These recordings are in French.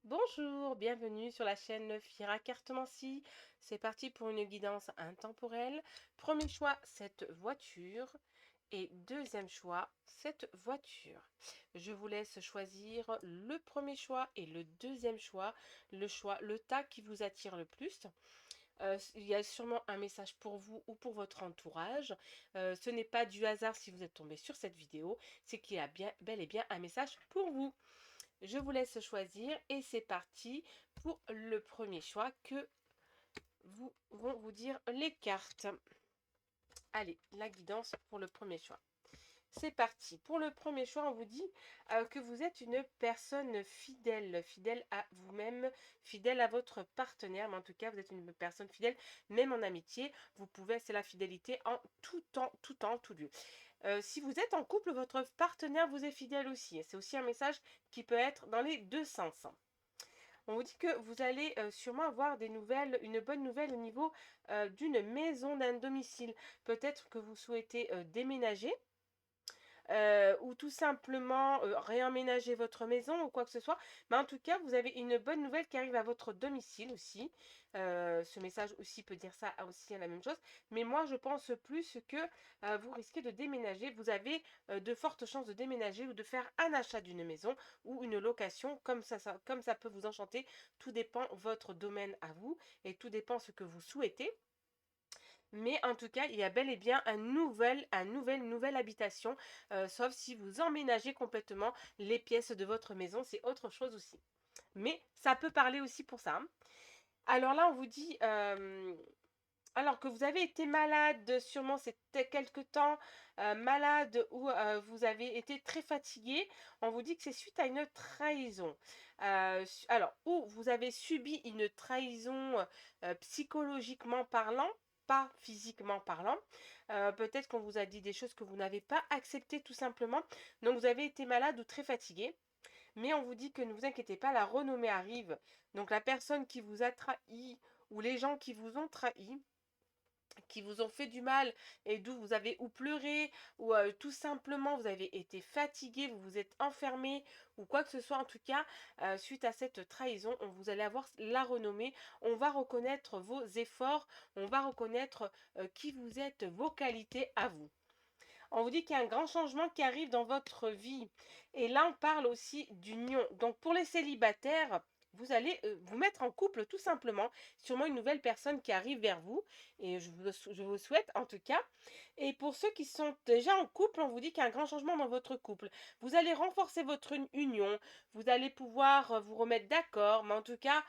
Bonjour, bienvenue sur la chaîne Fira Cartomancie. C'est parti pour une guidance intemporelle. Premier choix, cette voiture. Et deuxième choix, cette voiture. Je vous laisse choisir le premier choix et le deuxième choix. Le tas qui vous attire le plus. Il y a sûrement un message pour vous ou pour votre entourage. Ce n'est pas du hasard si vous êtes tombé sur cette vidéo, c'est qu'il y a bien, bel et bien un message pour vous. Je vous laisse choisir et c'est parti pour le premier choix que vont vous dire les cartes. Allez, la guidance pour le premier choix. C'est parti. Pour le premier choix, on vous dit que vous êtes une personne fidèle, fidèle à vous-même, fidèle à votre partenaire, mais en tout cas, vous êtes une personne fidèle, même en amitié. Vous pouvez, c'est la fidélité en tout temps, tout lieu. Si vous êtes en couple, votre partenaire vous est fidèle aussi. C'est aussi un message qui peut être dans les deux sens. On vous dit que vous allez sûrement avoir des nouvelles, une bonne nouvelle au niveau d'une maison, d'un domicile. Peut-être que vous souhaitez déménager ou tout simplement réemménager votre maison ou quoi que ce soit. Mais en tout cas, vous avez une bonne nouvelle qui arrive à votre domicile aussi. Ce message aussi peut dire ça aussi à la même chose. Mais moi, je pense plus que vous risquez de déménager. Vous avez de fortes chances de déménager ou de faire un achat d'une maison ou une location, comme ça peut vous enchanter. Tout dépend votre domaine à vous et tout dépend ce que vous souhaitez. Mais en tout cas, il y a bel et bien une nouvelle habitation, sauf si vous emménagez complètement les pièces de votre maison, c'est autre chose aussi. Mais ça peut parler aussi pour ça, hein. Alors là, on vous dit, alors que vous avez été malade, sûrement c'était quelque temps, malade ou vous avez été très fatigué, on vous dit que c'est suite à une trahison. Alors, ou vous avez subi une trahison psychologiquement parlant, pas physiquement parlant. Peut-être qu'on vous a dit des choses que vous n'avez pas acceptées tout simplement. Donc vous avez été malade ou très fatigué. Mais on vous dit que ne vous inquiétez pas, la renommée arrive. Donc la personne qui vous a trahi ou les gens qui vous ont trahi, qui vous ont fait du mal et d'où vous avez ou pleuré ou tout simplement vous avez été fatigué, vous vous êtes enfermé ou quoi que ce soit en tout cas, suite à cette trahison, vous allez avoir la renommée, on va reconnaître vos efforts, on va reconnaître qui vous êtes, vos qualités à vous. On vous dit qu'il y a un grand changement qui arrive dans votre vie. Et là, on parle aussi d'union. Donc, pour les célibataires, vous allez vous mettre en couple tout simplement. Sûrement une nouvelle personne qui arrive vers vous. Et je vous souhaite en tout cas. Et pour ceux qui sont déjà en couple, on vous dit qu'il y a un grand changement dans votre couple. Vous allez renforcer votre union. Vous allez pouvoir vous remettre d'accord. Mais en tout cas,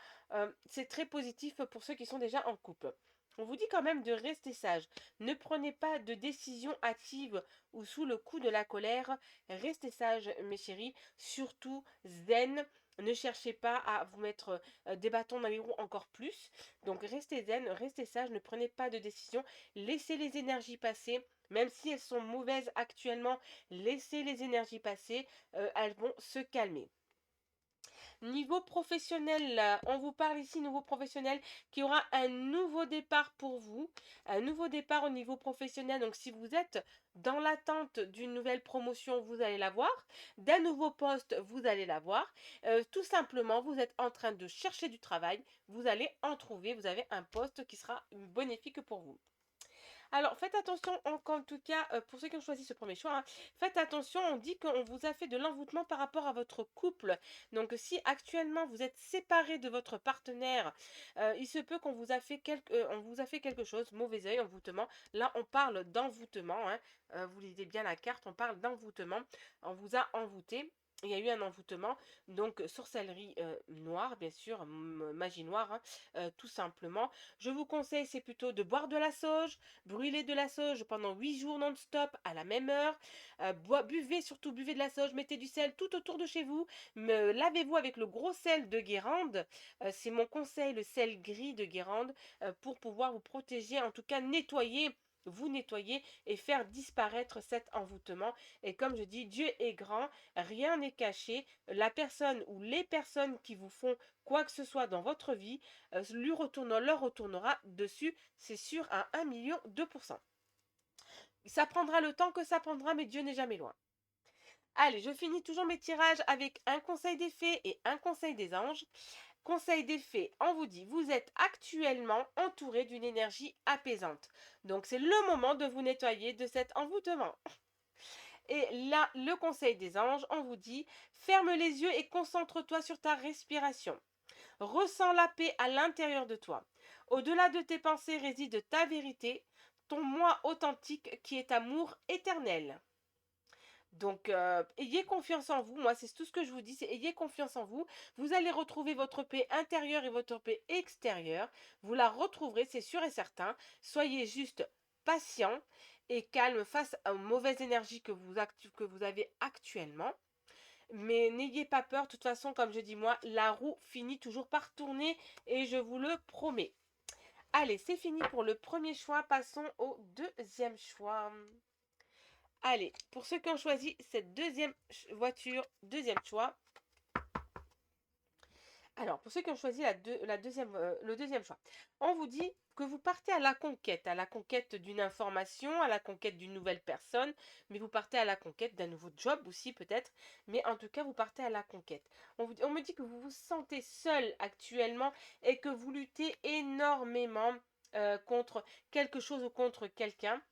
c'est très positif pour ceux qui sont déjà en couple. On vous dit quand même de rester sage. Ne prenez pas de décision hâtive ou sous le coup de la colère. Restez sage, mes chéris. Surtout zen. Ne cherchez pas à vous mettre des bâtons dans les roues encore plus. Donc restez zen, restez sage, ne prenez pas de décision. Laissez les énergies passer. Même si elles sont mauvaises actuellement, laissez les énergies passer. Elles vont se calmer. Niveau professionnel, on vous parle ici, niveau professionnel, qui aura un nouveau départ pour vous. Un nouveau départ au niveau professionnel. Donc, si vous êtes dans l'attente d'une nouvelle promotion, vous allez l'avoir. D'un nouveau poste, vous allez l'avoir. Tout simplement, vous êtes en train de chercher du travail. Vous allez en trouver. Vous avez un poste qui sera bénéfique pour vous. Alors, faites attention, en tout cas, pour ceux qui ont choisi ce premier choix, hein, faites attention, on dit qu'on vous a fait de l'envoûtement par rapport à votre couple. Donc, si actuellement vous êtes séparé de votre partenaire, il se peut qu'on vous a fait on vous a fait quelque chose, mauvais œil, envoûtement. Là, on parle d'envoûtement, hein. Vous lisez bien la carte, on parle d'envoûtement. On vous a envoûté. Il y a eu un envoûtement, donc sorcellerie noire, bien sûr, magie noire, hein, tout simplement. Je vous conseille, c'est plutôt de boire de la sauge, brûlez de la sauge pendant 8 jours non-stop à la même heure. Buvez, surtout buvez de la sauge, mettez du sel tout autour de chez vous. Lavez-vous avec le gros sel de Guérande. C'est mon conseil, le sel gris de Guérande, pour pouvoir vous protéger, en tout cas nettoyer. Vous nettoyer et faire disparaître cet envoûtement. Et comme je dis, Dieu est grand, rien n'est caché. La personne ou les personnes qui vous font quoi que ce soit dans votre vie leur retournera dessus, c'est sûr, à 1 million 2%. Ça prendra le temps que ça prendra, mais Dieu n'est jamais loin. Allez, je finis toujours mes tirages avec un conseil des fées et un conseil des anges. Conseil des fées, on vous dit, vous êtes actuellement entouré d'une énergie apaisante. Donc c'est le moment de vous nettoyer de cet envoûtement. Et là, le conseil des anges, on vous dit, ferme les yeux et concentre-toi sur ta respiration. Ressens la paix à l'intérieur de toi. Au-delà de tes pensées réside ta vérité, ton moi authentique qui est amour éternel. Donc, ayez confiance en vous. Moi, c'est tout ce que je vous dis, c'est ayez confiance en vous. Vous allez retrouver votre paix intérieure et votre paix extérieure. Vous la retrouverez, c'est sûr et certain. Soyez juste patient et calme face aux mauvaises énergies que vous avez actuellement. Mais n'ayez pas peur, de toute façon, comme je dis moi, la roue finit toujours par tourner et je vous le promets. Allez, c'est fini pour le premier choix. Passons au deuxième choix. Allez, pour ceux qui ont choisi cette deuxième voiture, deuxième choix. Alors, pour ceux qui ont choisi le deuxième choix, on vous dit que vous partez à la conquête d'une information, à la conquête d'une nouvelle personne, mais vous partez à la conquête d'un nouveau job aussi peut-être, mais en tout cas, vous partez à la conquête. On me dit que vous vous sentez seul actuellement et que vous luttez énormément contre quelque chose ou contre quelqu'un.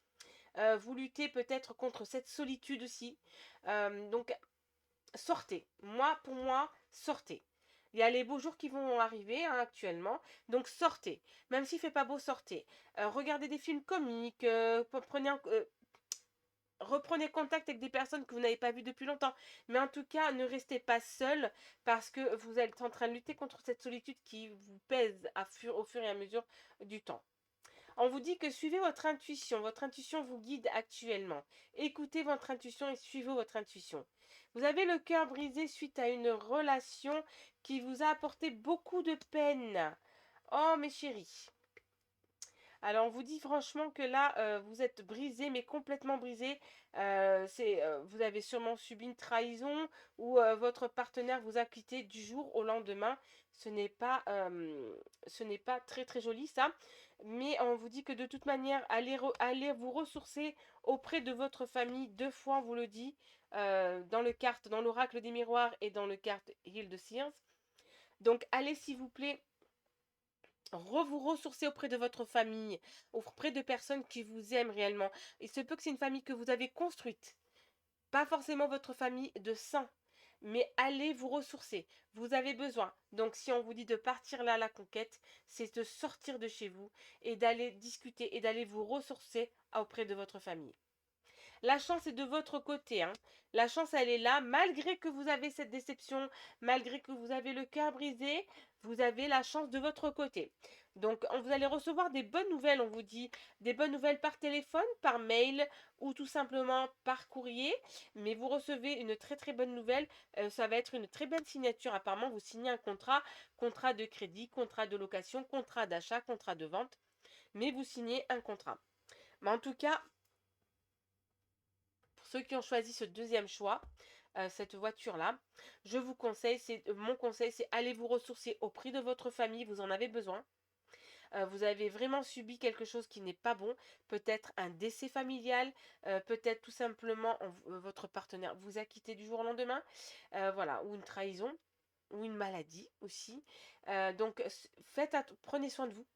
Vous luttez peut-être contre cette solitude aussi. Donc, sortez. Pour moi, sortez. Il y a les beaux jours qui vont arriver hein, actuellement. Donc, sortez. Même s'il ne fait pas beau, sortez. Regardez des films comiques. Reprenez contact avec des personnes que vous n'avez pas vues depuis longtemps. Mais en tout cas, ne restez pas seul parce que vous êtes en train de lutter contre cette solitude qui vous pèse au fur et à mesure du temps. On vous dit que suivez votre intuition. Votre intuition vous guide actuellement. Écoutez votre intuition et suivez votre intuition. Vous avez le cœur brisé suite à une relation qui vous a apporté beaucoup de peine. Oh mes chéris. Alors on vous dit franchement que là, vous êtes brisé, mais complètement brisé. Vous avez sûrement subi une trahison ou votre partenaire vous a quitté du jour au lendemain. Ce n'est pas très très joli ça. Mais on vous dit que de toute manière, allez vous ressourcer auprès de votre famille. Deux fois, on vous le dit, dans l'oracle des miroirs et dans le carte Heal de Sears. Donc allez s'il vous plaît vous ressourcer auprès de votre famille, auprès de personnes qui vous aiment réellement. Il se peut que c'est une famille que vous avez construite, pas forcément votre famille de sang, mais allez vous ressourcer. Vous avez besoin. Donc si on vous dit de partir là à la conquête, c'est de sortir de chez vous et d'aller discuter et d'aller vous ressourcer auprès de votre famille. La chance est de votre côté. Hein. La chance, elle est là. Malgré que vous avez cette déception, malgré que vous avez le cœur brisé, vous avez la chance de votre côté. Donc, vous allez recevoir des bonnes nouvelles, on vous dit. Des bonnes nouvelles par téléphone, par mail ou tout simplement par courrier. Mais vous recevez une très très bonne nouvelle. Ça va être une très belle signature. Apparemment, vous signez un contrat de crédit, contrat de location, contrat d'achat, contrat de vente. Mais vous signez un contrat. Mais en tout cas, ceux qui ont choisi ce deuxième choix, cette voiture-là, je vous conseille, mon conseil, c'est allez vous ressourcer au prix de votre famille, vous en avez besoin. Vous avez vraiment subi quelque chose qui n'est pas bon, peut-être un décès familial, peut-être tout simplement votre partenaire vous a quitté du jour au lendemain, voilà, ou une trahison, ou une maladie aussi. Donc prenez soin de vous.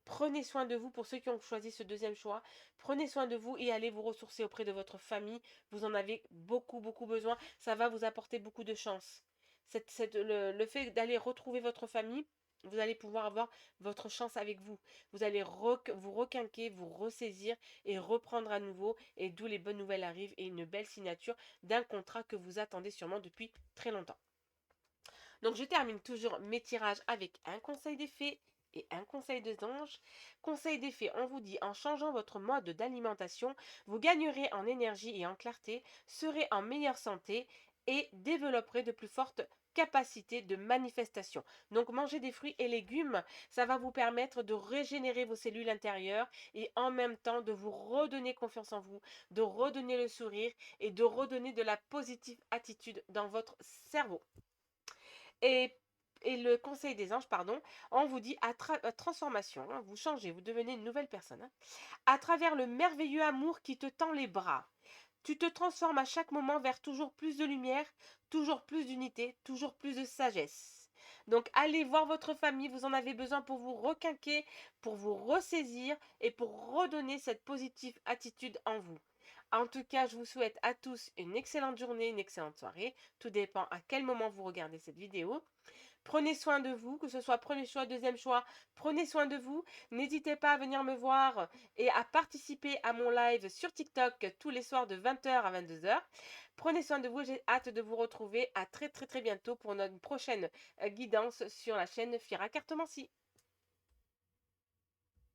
Prenez soin de vous pour ceux qui ont choisi ce deuxième choix. Prenez soin de vous et allez vous ressourcer auprès de votre famille. Vous en avez beaucoup, beaucoup besoin. Ça va vous apporter beaucoup de chance. Le fait d'aller retrouver votre famille, vous allez pouvoir avoir votre chance avec vous. Vous allez vous requinquer, vous ressaisir et reprendre à nouveau. Et d'où les bonnes nouvelles arrivent et une belle signature d'un contrat que vous attendez sûrement depuis très longtemps. Donc je termine toujours mes tirages avec un conseil des fées et un conseil des anges. Conseil des fées, on vous dit en changeant votre mode d'alimentation, vous gagnerez en énergie et en clarté, serez en meilleure santé et développerez de plus fortes capacités de manifestation. Donc manger des fruits et légumes, ça va vous permettre de régénérer vos cellules intérieures et en même temps de vous redonner confiance en vous, de redonner le sourire et de redonner de la positive attitude dans votre cerveau. Et, et le conseil des anges, pardon, on vous dit transformation, hein, vous changez, vous devenez une nouvelle personne. Hein, à travers le merveilleux amour qui te tend les bras. Tu te transformes à chaque moment vers toujours plus de lumière, toujours plus d'unité, toujours plus de sagesse. Donc allez voir votre famille, vous en avez besoin pour vous requinquer, pour vous ressaisir et pour redonner cette positive attitude en vous. En tout cas, je vous souhaite à tous une excellente journée, une excellente soirée. Tout dépend à quel moment vous regardez cette vidéo. Prenez soin de vous, que ce soit premier choix, deuxième choix, prenez soin de vous. N'hésitez pas à venir me voir et à participer à mon live sur TikTok tous les soirs de 20h à 22h. Prenez soin de vous, j'ai hâte de vous retrouver à très bientôt pour notre prochaine guidance sur la chaîne Fira Cartomancie.